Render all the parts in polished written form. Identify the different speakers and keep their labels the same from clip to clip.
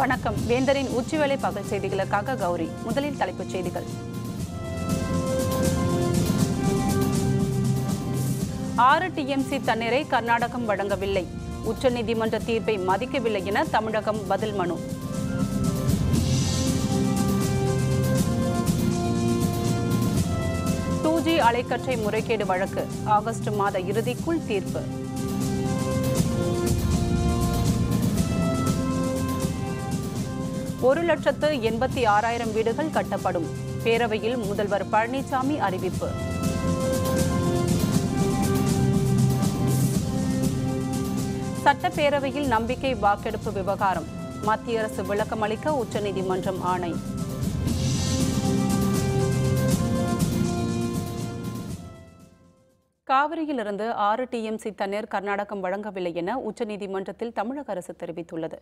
Speaker 1: வணக்கம். வேந்தரின் உச்சிவேளை பகல் செய்திகளுக்காக கௌரி. முதலில் தலைப்புச் செய்திகள். 6 TMC தண்ணீரை கர்நாடகம் வழங்கவில்லை. உச்சநீதிமன்ற தீர்ப்பை மதிக்கவில்லை என தமிழகம் பதில் மனு. டூ அலைக்கற்றை முறைகேடு வழக்கு ஆகஸ்ட் மாத இறுதிக்குள் தீர்ப்பு. ஒரு 1,86,000 வீடுகள் கட்டப்படும். பேரவையில் முதல்வர் பழனிசாமி அறிவிப்பு. சட்டப்பேரவையில் நம்பிக்கை வாக்கெடுப்பு விவகாரம் மத்திய அரசு விளக்கமளிக்க உச்சநீதிமன்றம் ஆணை. காவிரியிலிருந்து 6 TMC தண்ணீர் கர்நாடகம் வழங்கவில்லை என உச்சநீதிமன்றத்தில் தமிழக அரசு தெரிவித்துள்ளது.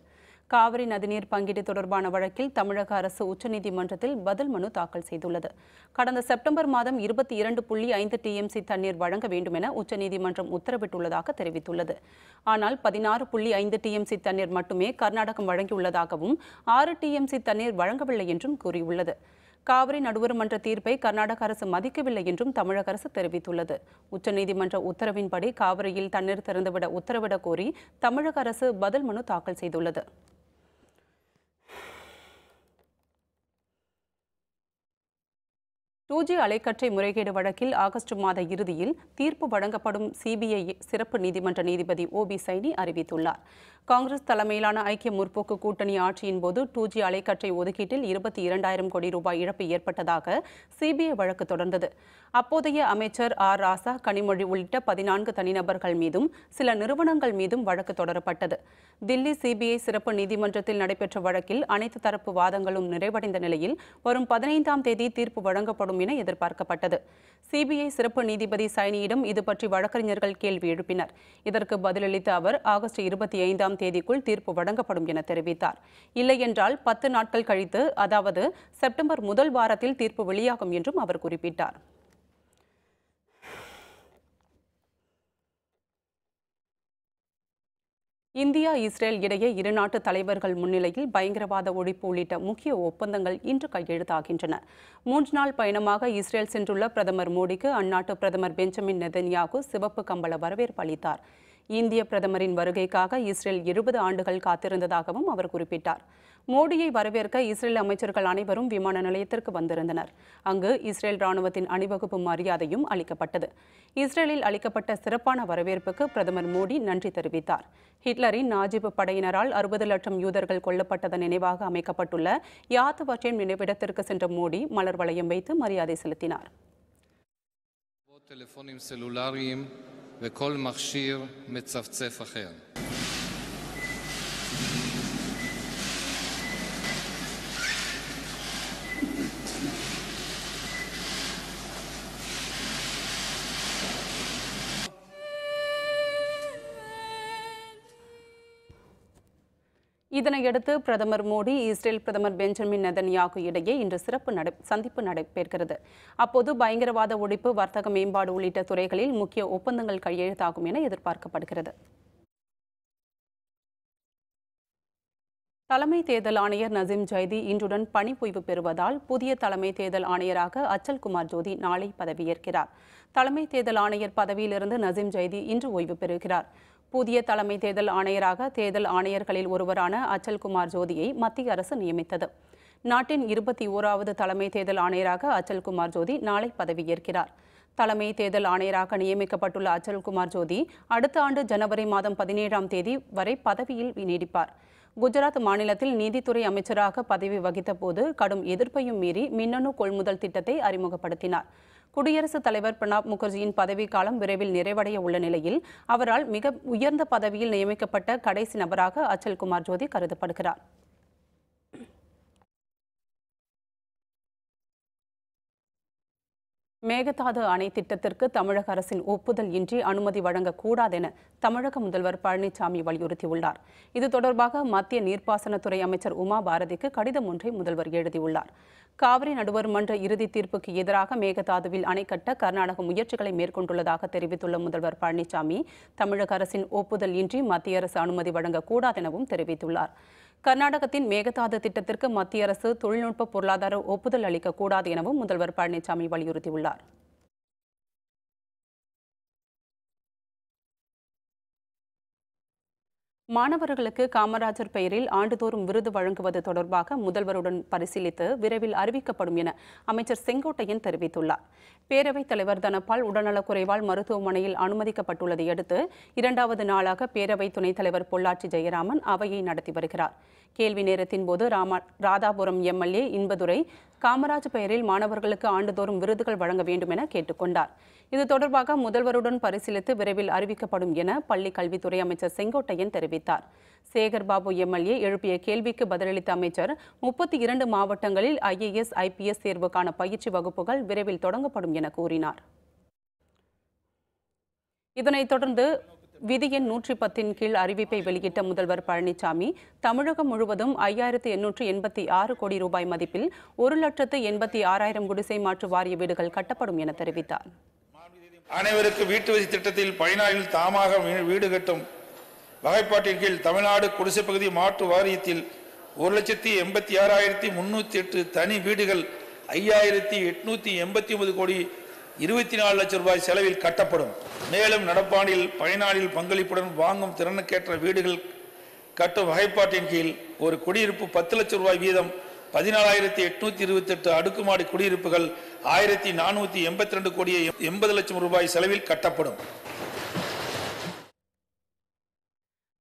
Speaker 1: காவிரி நதிநீர் பங்கீடு தொடர்பான வழக்கில் தமிழக அரசு உச்சநீதிமன்றத்தில் பதில் மனு தாக்கல் செய்துள்ளது. கடந்த செப்டம்பர் மாதம் 22.5 TMC தண்ணீர் வழங்க வேண்டும் என உச்சநீதிமன்றம் உத்தரவிட்டுள்ளதாக தெரிவித்துள்ளது. ஆனால் 16.5 TMC தண்ணீர் மட்டுமே கர்நாடகம் வழங்கியுள்ளதாகவும் 6 TMC தண்ணீர் வழங்கவில்லை என்றும் கூறியுள்ளது. காவிரி நடுவர் மன்ற தீர்ப்பை கர்நாடக அரசு மதிக்கவில்லை என்றும் தமிழக அரசு தெரிவித்துள்ளது. உச்சநீதிமன்ற உத்தரவின்படி காவிரியில் தண்ணீர் திறந்துவிட உத்தரவிடக் கோரி தமிழக அரசு பதில் மனு தாக்கல் செய்துள்ளது. டூ அலைக்கற்றை முறைகேடு வழக்கில் ஆகஸ்ட் மாத இறுதியில் தீர்ப்பு வழங்கப்படும் சிபிஐ சிறப்பு நீதிமன்ற நீதிபதி OB சைனி அறிவித்துள்ளார். காங்கிரஸ் தலைமையிலான ஐக்கிய முற்போக்கு கூட்டணி ஆட்சியின் போது 2G அலைக்கற்றை ஒதுக்கீட்டில் 22,000 கோடி ரூபாய் இழப்பு ஏற்பட்டதாக சிபிஐ வழக்கு தொடர்ந்தது. அப்போதைய அமைச்சர் R. ராசா, கனிமொழி உள்ளிட்ட 14 தனிநபர்கள் மீதும் சில நிறுவனங்கள் மீதும் வழக்கு தொடரப்பட்டது. தில்லி சிபிஐ சிறப்பு நீதிமன்றத்தில் நடைபெற்ற வழக்கில் அனைத்து தரப்பு வாதங்களும் நிறைவடைந்த நிலையில் வரும் 15ஆம் தேதி தீர்ப்பு வழங்கப்படும் என எதிர்பார்க்கப்பட்டது. சிபிஐ சிறப்பு நீதிபதி சைனியிடம் இது பற்றி வழக்கறிஞர்கள் கேள்வி எழுப்பினர். இதற்கு பதிலளித்த அவர் ஆகஸ்ட் 25ஆம் தேதிக்குள் தீர்ப்பு வழங்கப்படும் என தெரிவித்தார். இல்லையென்றால் 10 நாட்கள் கழித்து, அதாவது செப்டம்பர் முதல் வாரத்தில் தீர்ப்பு வெளியாகும் என்றும் அவர் குறிப்பிட்டார். இந்தியா, இஸ்ரேல் இடையே இரு நாட்டு தலைவர்கள் முன்னிலையில் பயங்கரவாத ஒழிப்பு உள்ளிட்ட முக்கிய ஒப்பந்தங்கள் இன்று கையெழுத்தாகின்றன. 3 நாள் பயணமாக இஸ்ரேல் சென்றுள்ள பிரதமர் மோடிக்கு அந்நாட்டு பிரதமர் பெஞ்சமின் நெதன்யாகு சிவப்பு கம்பள வரவேற்பு அளித்தார். இந்திய பிரதமரின் வருகைக்காக இஸ்ரேல் 70 ஆண்டுகள் காத்திருந்ததாகவும் அவர் குறிப்பிட்டார். மோடியை வரவேற்க இஸ்ரேல் அமைச்சர்கள் அனைவரும் விமான நிலையத்திற்கு வந்திருந்தனர். அங்கு இஸ்ரேல் ராணுவத்தின் அணிவகுப்பு மரியாதையும் அளிக்கப்பட்டது. இஸ்ரேலில் அளிக்கப்பட்ட சிறப்பான வரவேற்புக்கு பிரதமர் மோடி நன்றி தெரிவித்தார். ஹிட்லரின் நாஜிப் படையினரால் 60 லட்சம் யூதர்கள் கொல்லப்பட்டதன் நினைவாக அமைக்கப்பட்டுள்ள யாத் வஷேம் நினைவிடத்திற்கு சென்ற மோடி மலர் வளையம் வைத்து மரியாதை செலுத்தினார்.
Speaker 2: וכל מכשיר מצפצף אחר.
Speaker 1: இதனையடுத்து பிரதமர் மோடி, இஸ்ரேல் பிரதமர் பெஞ்சமின் நெதன்யாகு இடையே இன்று சிறப்பு சந்திப்பு நடைபெறுகிறது. அப்போது பயங்கரவாத ஒழிப்பு, வர்த்தக மேம்பாடு உள்ளிட்ட துறைகளில் முக்கிய ஒப்பந்தங்கள் கையெழுத்தாகும் என எதிர்பார்க்கப்படுகிறது. தலைமை தேர்தல் ஆணையர் நசீம் ஜைதி இன்றுடன் பணி ஓய்வு பெறுவதால் புதிய தலைமை தேர்தல் ஆணையராக அச்சல்குமார் ஜோதி நாளை பதவியேற்கிறார். தலைமை தேர்தல் ஆணையர் பதவியிலிருந்து நசீம் ஜைதி இன்று ஓய்வு பெறுகிறார். புதிய தலைமை தேர்தல் ஆணையராக தேர்தல் ஆணையர்களில் ஒருவரான அச்சல்குமார் ஜோதியை மத்திய அரசு நியமித்தது. நாட்டின் 21வது தலைமை தேர்தல் ஆணையராக அச்சல்குமார் ஜோதி நாளை பதவியேற்கிறார். தலைமை தேர்தல் ஆணையராக நியமிக்கப்பட்டுள்ள அச்சல்குமார் ஜோதி அடுத்த ஆண்டு ஜனவரி மாதம் 17ஆம் தேதி வரை பதவியில் நீடிப்பார். குஜராத் மாநிலத்தில் நீதித்துறை அமைச்சராக பதவி வகித்த போது கடும் எதிர்ப்பையும் மீறி மின்னணு கொள்முதல் திட்டத்தை அறிமுகப்படுத்தினார். குடியரசுத் தலைவர் பிரணாப் முகர்ஜியின் பதவிக்காலம் விரைவில் நிறைவடைய உள்ள நிலையில் அவரால் மிக உயர்ந்த பதவியில் நியமிக்கப்பட்ட கடைசி நபராக அச்சல்குமார் ஜோதி கருதப்படுகிறார். மேகதாது அணை திட்டத்திற்கு தமிழக அரசின் ஒப்புதல் இன்றி அனுமதி வழங்கக்கூடாது என தமிழக முதல்வர் பழனிசாமி வலியுறுத்தியுள்ளார். இது தொடர்பாக மத்திய நீர்ப்பாசனத்துறை அமைச்சர் உமா பாரதிக்கு கடிதம் ஒன்றை முதல்வர் எழுதியுள்ளார். காவிரி நடுவர் மன்ற இறுதி தீர்ப்புக்கு எதிராக மேகதாதுவில் அணை கட்ட கர்நாடக முயற்சிகளை மேற்கொண்டுள்ளதாக தெரிவித்துள்ள முதல்வர் பழனிசாமி, தமிழக அரசின் ஒப்புதல் இன்றி மத்திய அரசு அனுமதி வழங்கக்கூடாது எனவும் தெரிவித்துள்ளார். கர்நாடகத்தின் மேகதாது திட்டத்திற்கு மத்திய அரசு தொழில்நுட்ப பொருளாதார ஒப்புதல் அளிக்கக்கூடாது எனவும் முதல்வர் பழனிசாமி வலியுறுத்தியுள்ளார். மாணவர்களுக்கு காமராஜர் பெயரில் ஆண்டுதோறும் விருது வழங்குவது தொடர்பாக முதல்வருடன் பரிசீலித்து விரைவில் அறிவிக்கப்படும் என அமைச்சர் செங்கோட்டையன் தெரிவித்துள்ளார். பேரவைத் தலைவர் தனபால் உடல்நலக்குறைவால் மருத்துவமனையில் அனுமதிக்கப்பட்டுள்ளதை அடுத்து 2வது நாளாக பேரவைத் துணைத் தலைவர் பொள்ளாச்சி ஜெயராமன் அவையை நடத்தி வருகிறார். கேள்வி நேரத்தின் போது ராதாபுரம் எம்எல்ஏ இன்பதுரை காமராஜ் பெயரில் மாணவர்களுக்கு ஆண்டுதோறும் விருதுகள் வழங்க வேண்டும் என கேட்டுக்கொண்டார். இது தொடர்பாக முதல்வருடன் பரிசீலித்து விரைவில் அறிவிக்கப்படும் என பள்ளிக் கல்வித்துறை அமைச்சர் செங்கோட்டையன் தெரிவித்தார். சேகர்பாபு எம்எல்ஏ எழுப்பிய கேள்விக்கு பதிலளித்த அமைச்சர் 32 மாவட்டங்களில் IAS, IPS தேர்வுக்கான பயிற்சி வகுப்புகள் விரைவில் தொடங்கப்படும் என கூறினார். இதனைத் தொடர்ந்து விதி எண் 110 கீழ் அறிவிப்பை வெளியிட்ட முதல்வர் பழனிசாமி தமிழகம் முழுவதும் 5886 கோடி ரூபாய் மதிப்பில் 1,86,000 குடிசை மாற்று வாரிய வீடுகள் கட்டப்படும் என தெரிவித்தார்.
Speaker 3: அனைவருக்கு வீட்டு வசதி திட்டத்தில் பயனாளிகள் தாமாக வீடு கட்டும் வகைப்பாட்டின் கீழ் தமிழ்நாடு குடிசை பகுதி மாற்று வாரியத்தில் 1,86,308 தனி வீடுகள் 5,889 கோடி 24 லட்சம் ரூபாய் செலவில் கட்டப்படும். மேலும் நடப்பாண்டில் பயனாளிகள் பங்களிப்புடன் வாங்கும் திறனுக்கேற்ற வீடுகள் கட்டும் வகைப்பாட்டின் கீழ் ஒரு குடியிருப்பு 10 லட்சம் ரூபாய் வீதம் 14,828 அடுக்குமாடி குடியிருப்புகள் 1,482 கோடி 80 லட்சம் ரூபாய் செலவில் கட்டப்படும்.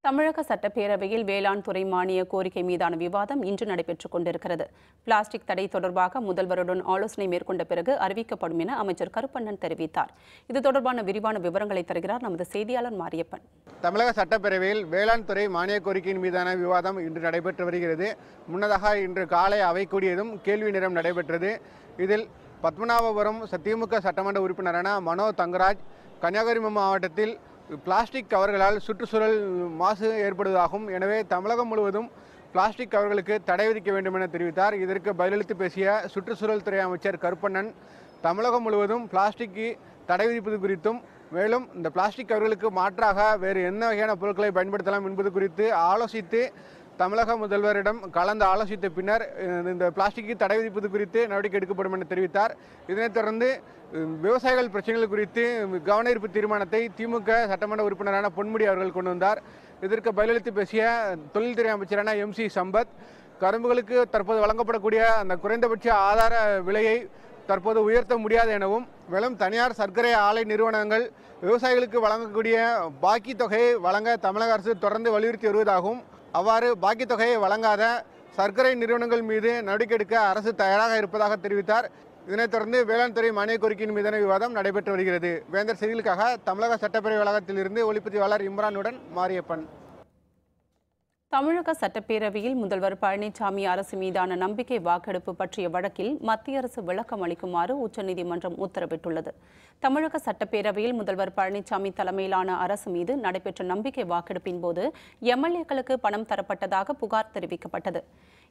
Speaker 1: தமிழக சட்டப்பேரவையில் வேளாண் துறை மானிய கோரிக்கை மீதான விவாதம் இன்று நடைபெற்றுக் கொண்டிருக்கிறது. பிளாஸ்டிக் தடை தொடர்பாக முதல்வருடன் ஆலோசனை மேற்கொண்ட பிறகு அறிவிக்கப்படும் என அமைச்சர் கருப்பண்ணன் தெரிவித்தார். இது தொடர்பான விரிவான விவரங்களை தருகிறார் நமது செய்தியாளர் மாரியப்பன்.
Speaker 4: தமிழக சட்டப்பேரவையில் வேளாண் துறை மானிய கோரிக்கையின் மீதான விவாதம் இன்று நடைபெற்று வருகிறது. முன்னதாக இன்று காலை அவை கூடியதும் கேள்வி நேரம் நடைபெற்றது. இதில் பத்மநாபபுரம் திமுக சட்டமன்ற உறுப்பினரான மனோ தங்கராஜ் கன்னியாகுமரி மாவட்டத்தில் பிளாஸ்டிக் கவர்களால் சுற்றுச்சூழல் மாசு ஏற்படுவதாகும். எனவே தமிழகம் முழுவதும் பிளாஸ்டிக் கவர்களுக்கு தடை விதிக்க வேண்டும் என தெரிவித்தார். இதற்கு பதிலளித்து பேசிய சுற்றுச்சூழல் துறை அமைச்சர் கருப்பண்ணன் தமிழகம் முழுவதும் பிளாஸ்டிக்கு தடை விதிப்பது குறித்தும் மேலும் இந்த பிளாஸ்டிக் கவர்களுக்கு மாற்றாக வேறு என்ன வகையான பொருட்களை பயன்படுத்தலாம் என்பது குறித்து ஆலோசித்து தமிழக முதல்வரிடம் கலந்து ஆலோசித்த பின்னர் இந்த பிளாஸ்டிக்கு தடை விதிப்பது குறித்து நடவடிக்கை எடுக்கப்படும் என தெரிவித்தார். இதனைத் தொடர்ந்து விவசாயிகள் பிரச்சனைகள் குறித்து கவனஈர்ப்பு தீர்மானத்தை திமுக சட்டமன்ற உறுப்பினரான பொன்முடி அவர்கள் கொண்டு வந்தார். இதற்கு பதிலளித்து பேசிய தொழில்துறை அமைச்சரான MC சம்பத் கரும்புகளுக்கு தற்போது வழங்கப்படக்கூடிய அந்த குறைந்தபட்ச ஆதார விலையை தற்போது உயர்த்த முடியாது எனவும் மேலும் தனியார் சர்க்கரை ஆலை நிறுவனங்கள் விவசாயிகளுக்கு வழங்கக்கூடிய பாக்கி தொகையை வழங்க தமிழக அரசு தொடர்ந்து வலியுறுத்தி வருவதாகவும் அவ்வாறு பாக்கி தொகையை வழங்காத சர்க்கரை நிறுவனங்கள் மீது நடவடிக்கை எடுக்க அரசு தயாராக இருப்பதாக தெரிவித்தார். இதனைத் தொடர்ந்து வேளாண் துறை மானிய கோரிக்கையின் மீதான விவாதம் நடைபெற்று வருகிறது. வேந்தர் செய்திகளுக்காக தமிழக சட்டப்பேரவை வளாகத்திலிருந்து ஒளிப்பதிவாளர் இம்ரானுடன் மாரியப்பன்.
Speaker 1: தமிழக சட்டப்பேரவையில் முதல்வர் பழனிசாமி அரசு மீதான நம்பிக்கை வாக்கெடுப்பு பற்றிய வழக்கில் மத்திய அரசு விளக்கம் அளிக்குமாறு உச்சநீதிமன்றம் உத்தரவிட்டுள்ளது. தமிழக சட்டப்பேரவையில் முதல்வர் பழனிசாமி தலைமையிலான அரசு மீது நடைபெற்ற நம்பிக்கை வாக்கெடுப்பின் போது MLA-க்களுக்கு பணம் தரப்பட்டதாக புகார் தெரிவிக்கப்பட்டது.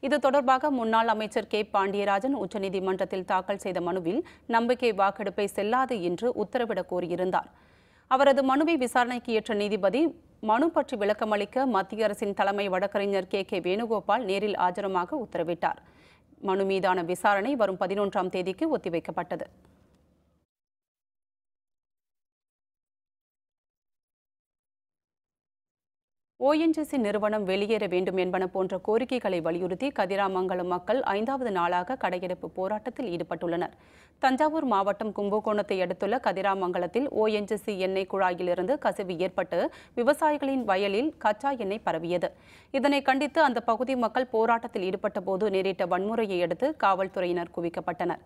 Speaker 1: இது தொடர்பாக முன்னாள் அமைச்சர் K. பாண்டியராஜன் உச்சநீதிமன்றத்தில் தாக்கல் செய்த மனுவில் நம்பிக்கை வாக்கெடுப்பை செல்லாது என்று உத்தரவிடக் கோரியிருந்தார். அவரது மனுவை விசாரணைக்கு ஏற்ற நீதிபதி மனு பற்றி விளக்கமளிக்க மத்திய அரசின் தலைமை வழக்கறிஞர் K. வேணுகோபால் நேரில் ஆஜரமாக உத்தரவிட்டார். மனு மீதான விசாரணை வரும் 11ஆம் தேதிக்கு ஒத்திவைக்கப்பட்டது. ONGC நிறுவனம் வெளியேற வேண்டும் என்பன போன்ற கோரிக்கைகளை வலியுறுத்தி கதிராமங்கலம் மக்கள் 5வது நாளாக கடையெடுப்பு போராட்டத்தில் ஈடுபட்டுள்ளனர். தஞ்சாவூர் மாவட்டம் கும்பகோணத்தை அடுத்துள்ள கதிராமங்கலத்தில் ONGC எண்ணெய் குழாயிலிருந்து கசிவு ஏற்பட்டு விவசாயிகளின் வயலில் கச்சா எண்ணெய் பரவியது. இதனை கண்டித்து அந்த பகுதி மக்கள் போராட்டத்தில் ஈடுபட்ட போது நேரிட்ட வன்முறையை அடுத்து காவல்துறையினர் குவிக்கப்பட்டனர்.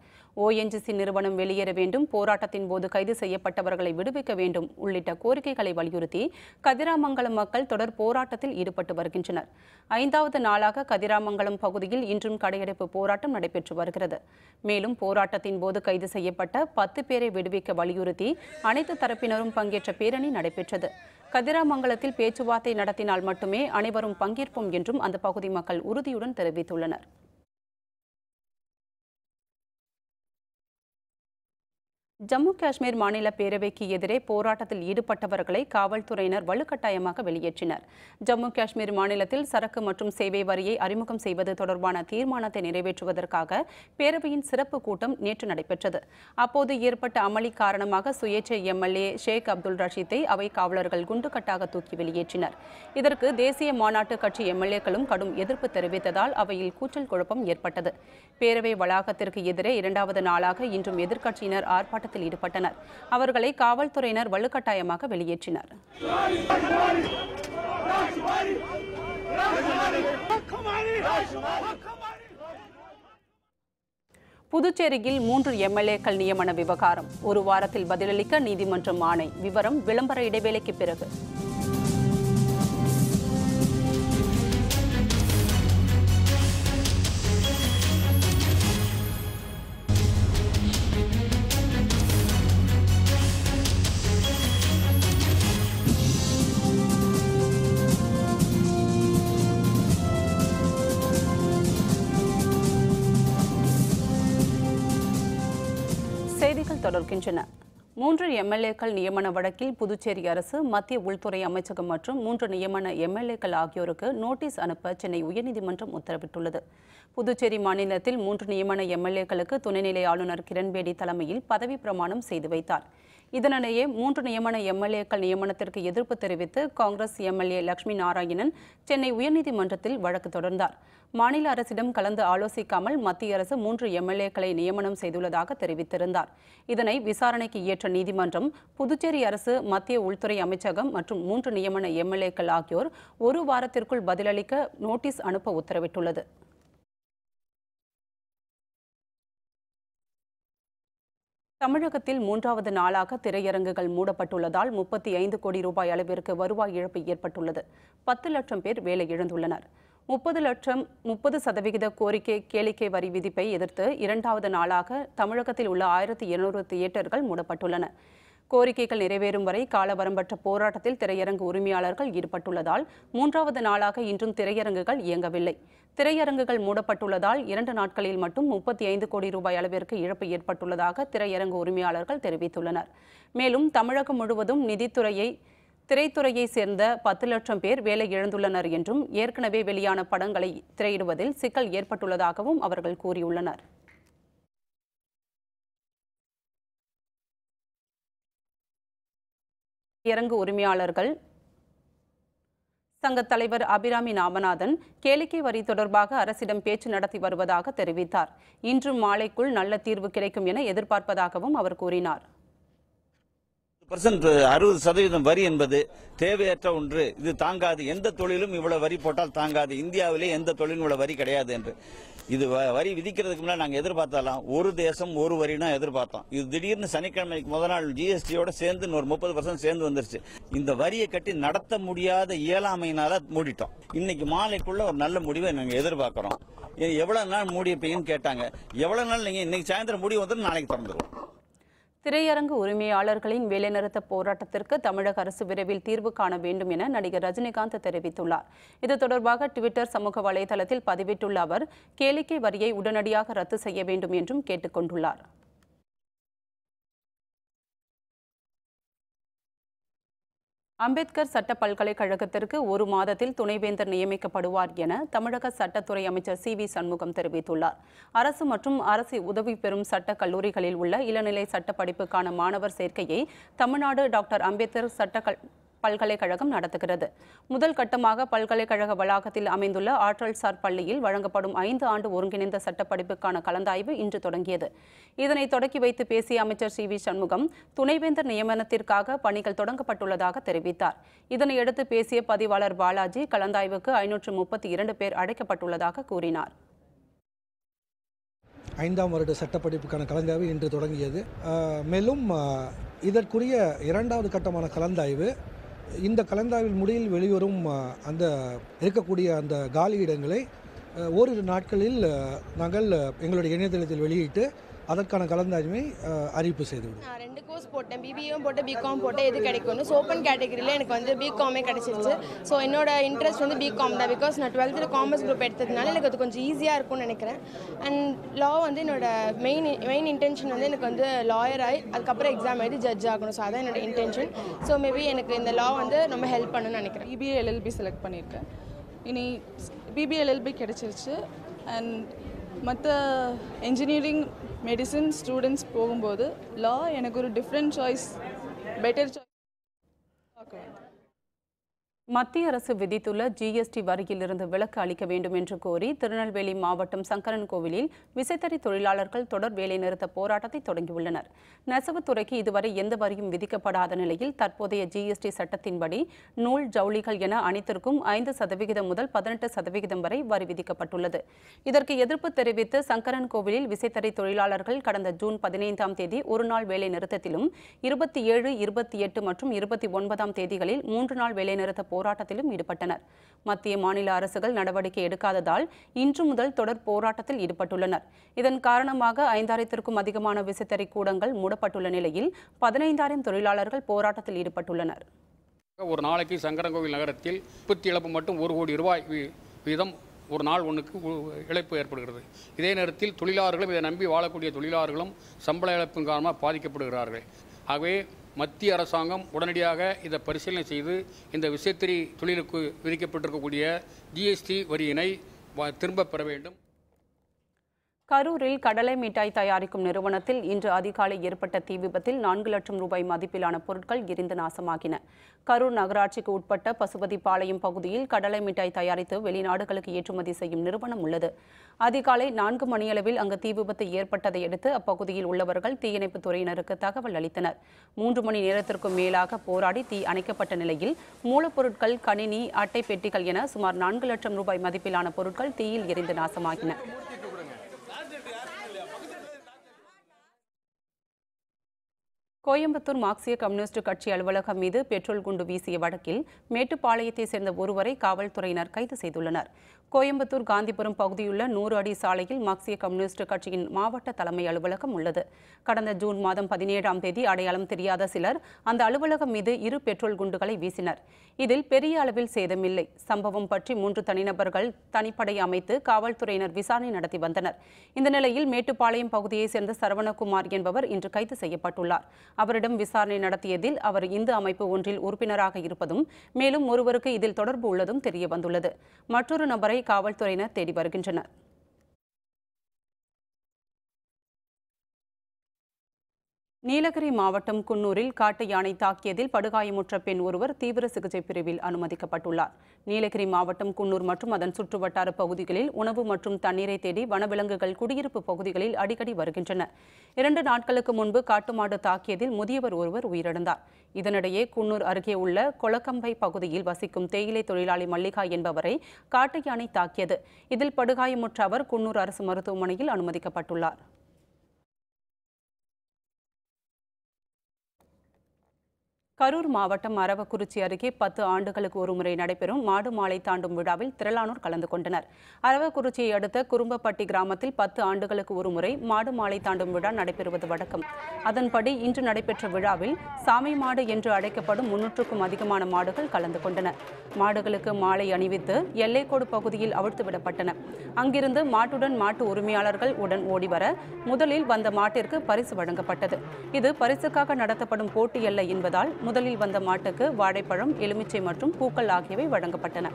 Speaker 1: ONGC நிறுவனம் வெளியேற வேண்டும், போராட்டத்தின் போது கைது செய்யப்பட்டவர்களை விடுவிக்க வேண்டும் உள்ளிட்ட கோரிக்கைகளை வலியுறுத்தி கதிராமங்கலம் மக்கள் தொடர் போராட்டத்தில் ஈடுபட்டு வருகின்றனர். 5வது நாளாக கதிராமங்கலம் பகுதியில் இன்றும் கடையெடுப்பு போராட்டம் நடைபெற்று வருகிறது. மேலும் போராட்டத்தின் போது கைது செய்யப்பட்ட 10 பேரை விடுவிக்க வலியுறுத்தி அனைத்து தரப்பினரும் பங்கேற்ற பேரணி நடைபெற்றது. கதிராமங்கலத்தில் பேச்சுவார்த்தை நடத்தினால் மட்டுமே அனைவரும் பங்கேற்போம் என்றும் அந்த பகுதி மக்கள் உறுதியுடன் தெரிவித்துள்ளனர். ஜம்மு காஷ்மீர் மாநில பேரவைக்கு எதிரே போராட்டத்தில் ஈடுபட்டவர்களை காவல்துறையினர் வலுக்கட்டாயமாக வெளியேற்றினர். ஜம்மு காஷ்மீர் மாநிலத்தில் சரக்கு மற்றும் சேவை வரியை அறிமுகம் செய்வது தொடர்பான தீர்மானத்தை நிறைவேற்றுவதற்காக பேரவையின் சிறப்பு கூட்டம் நேற்று நடைபெற்றது. அப்போது ஏற்பட்ட அமளி காரணமாக சுயேட்சை எம்எல்ஏ ஷேக் அப்துல் ரஷீத்தை அவை காவலர்கள் குண்டுகட்டாக தூக்கி வெளியேற்றினர். இதற்கு தேசிய மாநாட்டு கட்சி எம்எல்ஏக்களும் கடும் எதிர்ப்பு தெரிவித்ததால் அவையில் கூச்சல் குழப்பம் ஏற்பட்டது. பேரவை வளாகத்திற்கு எதிரே இரண்டாவது நாளாக இன்றும் எதிர்க்கட்சியினர் ஆர்ப்பாட்டம் ஈடுபட்டனர். அவர்களை காவல்துறையினர் வலுக்கட்டாயமாக வெளியேற்றினர். புதுச்சேரியில் 3 எம்எல்ஏக்கள் நியமன விவகாரம் ஒரு வாரத்தில் பதிலளிக்க நீதிமன்றம் ஆணை. விவரம் விளம்பர இடைவேளைக்கு பிறகு. செய்திகள் தொடர்கின்றன. 3 எம்எல்ஏக்கள் நியமன வழக்கில் புதுச்சேரி அரசு, மத்திய உள்துறை அமைச்சகம் மற்றும் 3 நியமன எம்எல்ஏக்கள் ஆகியோருக்கு நோட்டீஸ் அனுப்ப சென்னை உயர்நீதிமன்றம் உத்தரவிட்டுள்ளது. புதுச்சேரி மாநிலத்தில் 3 நியமன எம்எல்ஏக்களுக்கு துணைநிலை ஆளுநர் கிரண்பேடி தலைமையில் பதவி பிரமாணம் செய்து வைத்தார். இதனிடையே 3 நியமன எம்எல்ஏக்கள் நியமனத்திற்கு எதிர்ப்பு தெரிவித்து காங்கிரஸ் எம்எல்ஏ லட்சுமி நாராயணன் சென்னை உயர்நீதிமன்றத்தில் வழக்கு தொடர்ந்தார். மாநில அரசிடம் கலந்து ஆலோசிக்காமல் மத்திய அரசு 3 எம்எல்ஏக்களை நியமனம் செய்துள்ளதாக தெரிவித்திருந்தார். இதனை விசாரணைக்கு ஏற்ற நீதிமன்றம் புதுச்சேரி அரசு, மத்திய உள்துறை அமைச்சகம் மற்றும் 3 நியமன எம்எல்ஏக்கள் ஆகியோர் ஒரு வாரத்திற்குள் பதிலளிக்க நோட்டீஸ் அனுப்ப உத்தரவிட்டுள்ளது. தமிழகத்தில் 3வது நாளாக திரையரங்குகள் மூடப்பட்டுள்ளதால் 35 கோடி ரூபாய் அளவிற்கு வருவாய் இழப்பு ஏற்பட்டுள்ளது. 10 லட்சம் பேர் வேலை இழந்துள்ளனர். 30% கோரிக்கை கேளிக்கை வரி விதிப்பை எதிர்த்து 2வது நாளாக தமிழகத்தில் உள்ள 1200 தியேட்டர்கள் மூடப்பட்டுள்ளன. கோரிக்கைகள் நிறைவேறும் வரை காலவரம்பற்ற போராட்டத்தில் திரையரங்கு உரிமையாளர்கள் ஈடுபட்டுள்ளதால் 3வது நாளாக இன்றும் திரையரங்குகள் இயங்கவில்லை. திரையரங்குகள் மூடப்பட்டுள்ளதால் 2 நாட்களில் மட்டும் 35 கோடி ரூபாய் அளவிற்கு இழப்பு ஏற்பட்டுள்ளதாக திரையரங்கு உரிமையாளர்கள் தெரிவித்துள்ளனர். மேலும் தமிழகம் முழுவதும் திரைத்துறையை சேர்ந்த 10 லட்சம் பேர் வேலை இழந்துள்ளனர் என்றும் ஏற்கனவே வெளியான படங்களை திரையிடுவதில் சிக்கல் ஏற்பட்டுள்ளதாகவும் அவர்கள் கூறியுள்ளனர். திரையரங்கு உரிமையாளர்கள் சங்க தலைவர் அபிராமி நாமநாதன் கேளிக்கை வரி தொடர்பாக அரசிடம் பேச்சு நடத்தி வருவதாக தெரிவித்தார். இன்று மாலைக்குள் நல்ல தீர்வு கிடைக்கும் என எதிர்பார்ப்பதாகவும் அவர் கூறினார்.
Speaker 5: 60% வரி என்பது தேவையற்ற ஒன்று. இது தாங்காது. எந்த தொழிலும் இவ்வளவு வரி போட்டால் தாங்காது. இந்தியாவிலே எந்த தொழிலும் இவ்வளவு வரி கிடையாது என்று இது வரி விதிக்கிறதுக்கு முன்னாடி நாங்கள் எதிர்பார்த்தாலாம் ஒரு தேசம் ஒரு வரினா எதிர்பார்த்தோம். இது திடீர்னு சனிக்கிழமைக்கு முதல் நாள் ஜிஎஸ்டியோட சேர்ந்து ஒரு 30% சேர்ந்து வந்துருச்சு. இந்த வரியை கட்டி நடத்த முடியாத இயலாமையினால மூடிட்டோம். இன்னைக்கு மாலைக்குள்ள ஒரு நல்ல முடிவை நாங்கள் எதிர்பார்க்கிறோம். எவ்வளவு நாள் மூடிப்பீங்கன்னு கேட்டாங்க. எவ்வளவு நாள் நீங்க இன்னைக்கு சாயந்தரம் முடிவு வந்து நாளைக்கு திறந்துருவோம்.
Speaker 1: திரையரங்கு உரிமையாளர்களின் வேலைநிறுத்த போராட்டத்திற்கு தமிழக அரசு விரைவில் தீர்வு காண வேண்டும் என நடிகர் ரஜினிகாந்த் தெரிவித்துள்ளார். இது தொடர்பாக ட்விட்டர் சமூக வலைதளத்தில் பதிவிட்டுள்ள அவர் கேளிக்கை வரியை உடனடியாக ரத்து செய்ய வேண்டும் என்றும் கேட்டுக் கொண்டுள்ளார். அம்பேத்கர் சட்ட பல்கலைக்கழகத்திற்கு 1 மாதத்தில் துணைவேந்தர் நியமிக்கப்படுவார் என தமிழக சட்டத்துறை அமைச்சர் சி.வி. சண்முகம் தெரிவித்துள்ளார். அரசு மற்றும் அரசு உதவி பெறும் சட்ட கல்லூரிகளில் உள்ள இளநிலை சட்ட படிப்புக்கான மாணவர் சேர்க்கையை தமிழ்நாடு டாக்டர் அம்பேத்கர் சட்ட பல்கலைக்கழகம் நடத்துகிறது. முதல் கட்டமாக பல்கலைக்கழக வளாகத்தில் அமைந்துள்ள ஆற்றல்சார் பள்ளியில் வழங்கப்படும் 5 ஆண்டு ஒருங்கிணைந்த சட்டப்படிப்புக்கான கலந்தாய்வு இன்று தொடங்கியது. இதனை தொடக்கி வைத்து பேசிய அமைச்சர் சி.வி. சண்முகம் துணைவேந்தர் நியமனத்திற்காக பணிகள் தொடங்கப்பட்டுள்ளதாக தெரிவித்தார். இதனையடுத்து பேசிய பதிவாளர் பாலாஜி கலந்தாய்வுக்கு 532 பேர் அழைக்கப்பட்டுள்ளதாக கூறினார்.
Speaker 6: 5ஆம் வருட சட்டப்படிப்புக்கான கலந்தாய்வு இன்று தொடங்கியது. மேலும் இதற்குரிய 2வது கட்டமான கலந்தாய்வு இந்த கலந்தாய்வில் முடிவில் வெளிவரும் அந்த இருக்கக்கூடிய அந்த காலி இடங்களை ஓரிரு நாட்களில் நாங்கள் எங்களுடைய இணையதளத்தில் வெளியிட்டு அதற்கான கலந்தாய்வை அறிவிப்பு செய்துவிடும்.
Speaker 7: நான் 2 கோர்ஸ் போட்டேன், பிபிஏவும் போட்டேன், பிகாம் போட்டேன். எது கிடைக்கும்னு ஓப்பன் கேட்டகரியில் எனக்கு வந்து பிகாமே கிடச்சிருச்சு. ஸோ என்னோட இன்ட்ரெஸ்ட் வந்து பிகாம் தான். பிகாஸ் நான் 12th காமர்ஸ் குரூப் எடுத்ததுனால எனக்கு அது கொஞ்சம் ஈஸியாக இருக்கும்னு நினைக்கிறேன். அண்ட் லா வந்து என்னோட மெயின் இன்டென்ஷன் வந்து எனக்கு வந்து லாயர் ஆகி அதுக்கப்புறம் எக்ஸாம் எழுதி ஜட்ஜ் ஆகணும். ஸோ அதான் என்னோட இன்டென்ஷன். ஸோ மேபி எனக்கு இந்த லா வந்து ரொம்ப ஹெல்ப் பண்ணணும்னு நினைக்கிறேன்.
Speaker 8: பிபிஏ எல்எல்பி செலக்ட் பண்ணியிருக்கேன். இனி பிபிஏ எல்எல்பி கிடச்சிருச்சு. அண்ட் மற்ற இன்ஜினியரிங் மெடிசன் ஸ்டூடெண்ட்ஸ் போகும்போது லா எனக்கு ஒரு டிஃப்ரெண்ட் சாய்ஸ், பெட்டர் சாய்ஸ் பார்க்க வேண்டும்.
Speaker 1: மத்திய அரசு விதித்துள்ள ஜிஎஸ்டி வரியிலிருந்து விலக்கு அளிக்க வேண்டும் என்று கோரி திருநெல்வேலி மாவட்டம் சங்கரன் கோவிலில் விசைத்தறி தொழிலாளர்கள் தொடர் வேலைநிறுத்த போராட்டத்தை தொடங்கியுள்ளனர். நெசவுத்துறைக்கு இதுவரை எந்த வரியும் விதிக்கப்படாத நிலையில் தற்போதைய ஜிஎஸ்டி சட்டத்தின்படி நூல், ஜவுளிகள் என அனைத்திற்கும் 5% முதல் 18% வரை வரி விதிக்கப்பட்டுள்ளது. இதற்கு எதிர்ப்பு தெரிவித்து சங்கரன் கோவிலில் விசைத்தறி தொழிலாளர்கள் கடந்த ஜூன் 15ஆம் தேதி ஒருநாள் வேலை நிறுத்தத்திலும் 27, 28 மற்றும் 29ஆம் தேதிகளில் 3 நாள் வேலைநிறுத்த போராட்டத்திலும் ஈடுபட்டனர். மத்திய மாநில அரசுகள் நடவடிக்கை எடுக்காததால் இன்று முதல் தொடர் போராட்டத்தில் ஈடுபட்டுள்ளனர். இதன் காரணமாக 5000த்திற்கும் அதிகமான விசைத்தறி கூடங்கள் மூடப்பட்டுள்ள நிலையில் 15000 தொழிலாளர்கள் போராட்டத்தில் ஈடுபட்டுள்ளனர்.
Speaker 9: ஒரு நாளைக்கு சங்கரன்கோவில் நகரத்தில் உற்பத்தி இழப்பு மட்டும் 1 கோடி ரூபாய் வீதம் ஒரு நாள் ஒன்றுக்கு இழப்பு ஏற்படுகிறது. இதே நேரத்தில் தொழிலாளர்களும் இதை நம்பி வாழக்கூடிய தொழிலாளர்களும் சம்பள இழப்பின் காரணமாக பாதிக்கப்படுகிறார்கள். ஆகவே மத்திய அரசாங்கம் உடனடியாக இதை பரிசீலனை செய்து இந்த விசைத்தறி தொழிலுக்கு விதிக்கப்பட்டிருக்கக்கூடிய ஜிஎஸ்டி வரியினை திரும்ப பெற வேண்டும்.
Speaker 1: கரூரில் கடலை மிட்டாய் தயாரிக்கும் நிறுவனத்தில் இன்று அதிகாலை ஏற்பட்ட தீ விபத்தில் 4 லட்சம் ரூபாய் மதிப்பிலான பொருட்கள் எரிந்து நாசமாகின. கரூர் நகராட்சிக்கு உட்பட்ட பசுபதிபாளையம் பகுதியில் கடலை மிட்டாய் தயாரித்து வெளிநாடுகளுக்கு ஏற்றுமதி செய்யும் நிறுவனம் உள்ளது. அதிகாலை 4 மணியளவில் அங்கு தீ விபத்து ஏற்பட்டதை அடுத்து அப்பகுதியில் உள்ளவர்கள் தீயணைப்பு துறையினருக்கு தகவல் அளித்தனர். 3 மணி நேரத்திற்கும் மேலாக போராடி தீ அணைக்கப்பட்ட நிலையில் மூலப்பொருட்கள், கணினி, அட்டை பெட்டிகள் என சுமார் 4 லட்சம் ரூபாய் மதிப்பிலான பொருட்கள் தீயில் எரிந்து நாசமாகின. கோயம்புத்தூர் மார்க்சிய கம்யூனிஸ்ட் கட்சி அலுவலகம் மீது பெட்ரோல் குண்டு வீசிய வழக்கில் மேட்டுப்பாளையத்தை சேர்ந்த ஒருவரை காவல்துறையினர் கைது செய்துள்ளனர். கோயம்புத்தூர் காந்திபுரம் பகுதியுள்ள 100 அடி சாலையில் மார்க்சிய கம்யூனிஸ்ட் கட்சியின் மாவட்ட தலைமை அலுவலகம் உள்ளது. கடந்த ஜூன் மாதம் 17ஆம் தேதி அடையாளம் தெரியாத சிலர் அந்த அலுவலகம் மீது 2 பெட்ரோல் குண்டுகளை வீசினர். இதில் பெரிய அளவில் சேதமில்லை. சம்பவம் பற்றி 3 தனிநபர்கள் தனிப்படை அமைத்து காவல்துறையினர் விசாரணை நடத்தி வந்தனர். இந்த நிலையில் மேட்டுப்பாளையம் பகுதியைச் சேர்ந்த சரவணகுமார் என்பவர் இன்று கைது செய்யப்பட்டுள்ளார். அவரிடம் விசாரணை நடத்தியதில் அவர் இந்து அமைப்பு ஒன்றில் உறுப்பினராக இருப்பதும் மேலும் ஒருவருக்கு இதில் தொடர்பு உள்ளதும் தெரியவந்துள்ளது. மற்றொரு நபரை காவல்துறையினர் தேடி வருகின்றனர். நீலகிரி மாவட்டம் குன்னூரில் காட்டு யானை தாக்கியதில் படுகாயமுற்ற பெண் ஒருவர் தீவிர சிகிச்சை பிரிவில் அனுமதிக்கப்பட்டுள்ளார். நீலகிரி மாவட்டம் குன்னூர் மற்றும் அதன் சுற்றுவட்டார பகுதிகளில் உணவு மற்றும் தண்ணீரை தேடி வனவிலங்குகள் குடியிருப்பு பகுதிகளில் அடிக்கடி வருகின்றன. 2 நாட்களுக்கு முன்பு காட்டுமாடு தாக்கியதில் முதியவர் ஒருவர் உயிரிழந்தார். இதனிடையே குன்னூர் அருகே உள்ள கொளக்கம்பை பகுதியில் வசிக்கும் தேயிலை தொழிலாளி மல்லிகா என்பவரை காட்டு யானை தாக்கியது. இதில் படுகாயமுற்ற அவர் குன்னூர் அரசு மருத்துவமனையில் அனுமதிக்கப்பட்டுள்ளார். கரூர் மாவட்டம் அரவக்குறிச்சி அருகே 10 ஆண்டுகளுக்கு ஒருமுறை நடைபெறும் மாடு மாலை தாண்டும் விழாவில் திரளானோர் கலந்து கொண்டனர். அரவக்குறிச்சியை அடுத்த குறும்பப்பட்டி கிராமத்தில் 10 ஆண்டுகளுக்கு ஒருமுறை மாடு மாலை தாண்டும் விழா நடைபெறுவது வழக்கம். அதன்படி இன்று நடைபெற்ற விழாவில் சாமி மாடு என்று அழைக்கப்படும் 300க்கும் அதிகமான மாடுகள் கலந்து கொண்டன. மாடுகளுக்கு மாலை அணிவித்து எல்லைக்கோடு பகுதியில் அவிழ்த்துவிடப்பட்டன. அங்கிருந்து மாட்டுடன் மாட்டு உரிமையாளர்கள் உடன் ஓடிவர முதலில் வந்த மாட்டிற்கு பரிசு வழங்கப்பட்டது. இது பரிசுக்காக நடத்தப்படும் போட்டி அல்ல என்பதால் முதலில் வந்த மாட்டுக்கு வாழைப்பழம், எலுமிச்சை மற்றும் பூக்கள் ஆகியவை வழங்கப்பட்டன.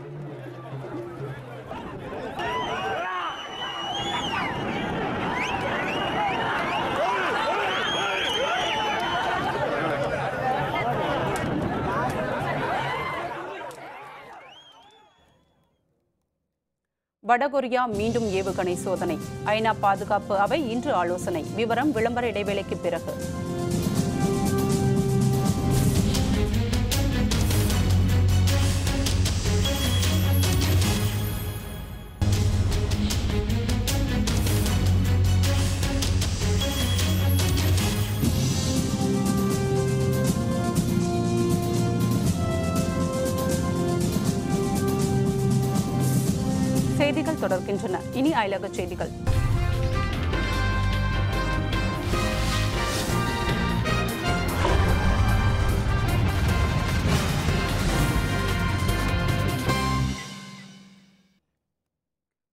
Speaker 1: வடகொரியா மீண்டும் ஏவுகணை சோதனை. ஐநா பாதுகாப்பு அவை இன்று ஆலோசனை. விவரம் விளம்பர இடைவேளைக்கு பிறகு. செய்திகள் தொடர்கின்றன. இனி அயலக செய்திகள்.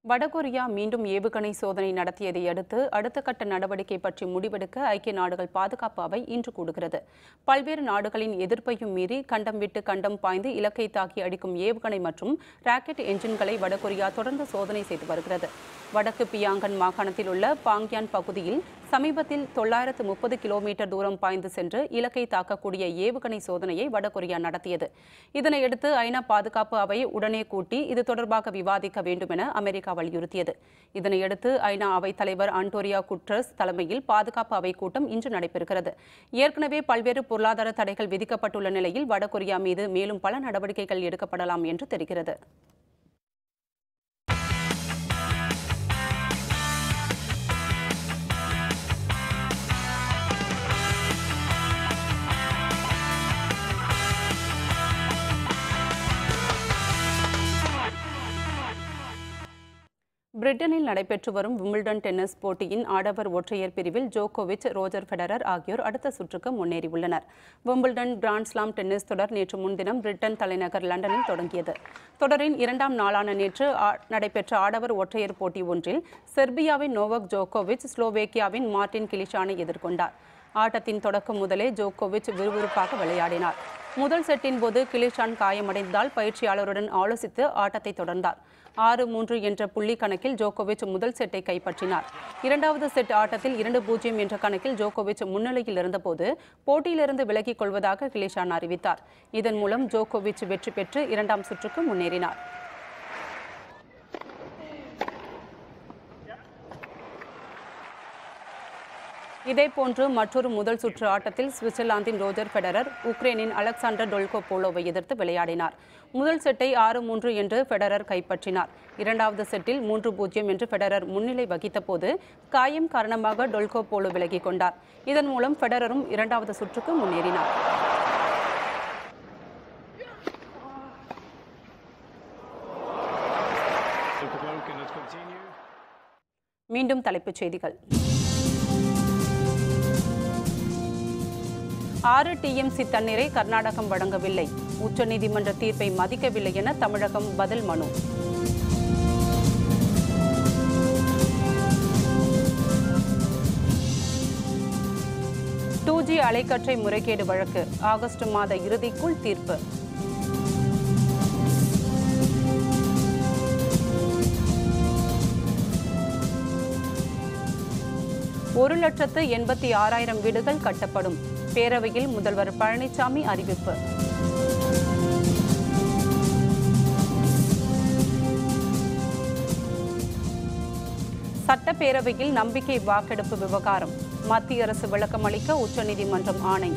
Speaker 1: வடகொரியா மீண்டும் ஏவுகணை சோதனை நடத்தியதை அடுத்து அடுத்த கட்ட நடவடிக்கை பற்றி முடிவெடுக்க ஐக்கிய நாடுகள் பாதுகாப்பு அவை இன்று கூடுகிறது. பல்வேறு நாடுகளின் எதிர்ப்பையும் மீறி கண்டம் விட்டு கண்டம் பாய்ந்து இலக்கை தாக்கி அடிக்கும் ஏவுகணை மற்றும் ராக்கெட் என்ஜின்களை வடகொரியா தொடர்ந்து சோதனை செய்து வருகிறது. வடக்கு பியாங்கன் மாகாணத்தில் உள்ள பாங்யான் பகுதியில் சமீபத்தில் 930 கிலோமீட்டர் தூரம் பாய்ந்து சென்று இலக்கை தாக்கக்கூடிய ஏவுகணை சோதனையை வடகொரியா நடத்தியது. இதனையடுத்து ஐநா பாதுகாப்பு அவை உடனே கூட்டி இது தொடர்பாக விவாதிக்க வேண்டும் என அமெரிக்கா வலியுறுத்தியது. இதனையடுத்து ஐநா அவைத் தலைவர் அன்டோனியோ குட்டரஸ் தலைமையில் பாதுகாப்பு அவை கூட்டம் இன்று நடைபெறுகிறது. ஏற்கனவே பல்வேறு பொருளாதார தடைகள் விதிக்கப்பட்டுள்ள நிலையில் வடகொரியா மீது மேலும் பல நடவடிக்கைகள் எடுக்கப்படலாம் என்று தெரிகிறது. பிரிட்டனில் நடைபெற்று வரும் விம்பிள்டன் டென்னிஸ் போட்டியின் ஆடவர் ஒற்றையர் பிரிவில் ஜோகோவிச், ரோஜர் ஃபெடரர் ஆகியோர் அடுத்த சுற்றுக்கு முன்னேறியுள்ளனர். விம்பிள்டன் கிராண்ட்ஸ்லாம் டென்னிஸ் தொடர் நேற்று முன்தினம் பிரிட்டன் தலைநகர் லண்டனில் தொடங்கியது. தொடரின் இரண்டாம் நாளான நேற்று நடைபெற்ற ஆடவர் ஒற்றையர் போட்டி ஒன்றில் செர்பியாவின் நோவக் ஜோகோவிச் ஸ்லோவேக்கியாவின் மார்டின் கிலிஷானை எதிர்கொண்டார். ஆட்டத்தின் தொடக்கம் முதலே ஜோகோவிச் விறுவிறுப்பாக விளையாடினார். முதல் செட்டின் போது கிலிஷான் காயமடைந்ததால் பயிற்சியாளருடன் ஆலோசித்து ஆட்டத்தை தொடர்ந்தார். 6-3 என்ற புள்ளி கணக்கில் ஜோகோவிச் முதல் செட்டை கைப்பற்றினார். இரண்டாவது செட் ஆட்டத்தில் 2-0 என்ற கணக்கில் ஜோகோவிச் முன்னிலையில் இருந்தபோது போட்டியிலிருந்து விலகிக் கொள்வதாக கிலிஷான் அறிவித்தார். இதன் மூலம் ஜோகோவிச் வெற்றி பெற்று இரண்டாம் சுற்றுக்கு முன்னேறினார். இதேபோன்று மற்றொரு முதல் சுற்று ஆட்டத்தில் சுவிட்சர்லாந்தின் ரோஜர் ஃபெடரர் உக்ரைனின் அலெக்சாண்டர் டொல்கோபோலோவை எதிர்த்து விளையாடினார். முதல் செட்டை 6-3 என்று ஃபெடரர் கைப்பற்றினார். இரண்டாவது செட்டில் 3-0 என்று ஃபெடரர் முன்னிலை வகித்த போது காயம் காரணமாக டொல்கோபோலோ விலகிக் கொண்டார். இதன் மூலம் ஃபெடரரும் இரண்டாவது சுற்றுக்கு முன்னேறினார். மீண்டும் தலைப்புச் செய்திகள். 6 TMC தண்ணீரை கர்நாடகம் வழங்கவில்லை. உச்சநீதிமன்ற தீர்ப்பை மதிக்கவில்லை என தமிழகம் பதில் மனு. டூ ஜி அலைக்கற்றை முறைகேடு வழக்கு ஆகஸ்ட் மாத இறுதிக்குள் தீர்ப்பு. ஒரு 1,86,000 வீடுகள் கட்டப்படும். பேரவையில் முதல்வர் பழனிசாமி அறிவிப்பு. சட்டப்பேரவையில் நம்பிக்கை வாக்கெடுப்பு விவகாரம் மத்திய அரசு விளக்கம் அளிக்க உச்சநீதிமன்றம் ஆணை.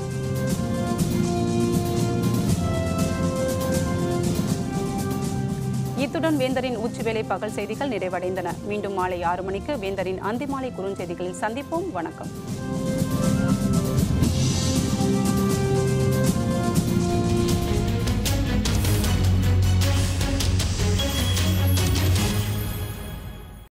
Speaker 1: இத்துடன் வேந்தரின் உச்சிவேளை பகல் செய்திகள் நிறைவடைந்தன. மீண்டும் மாலை 6 மணிக்கு வேந்தரின் அந்திமாலை குறுஞ்செய்திகளில் சந்திப்போம். வணக்கம்.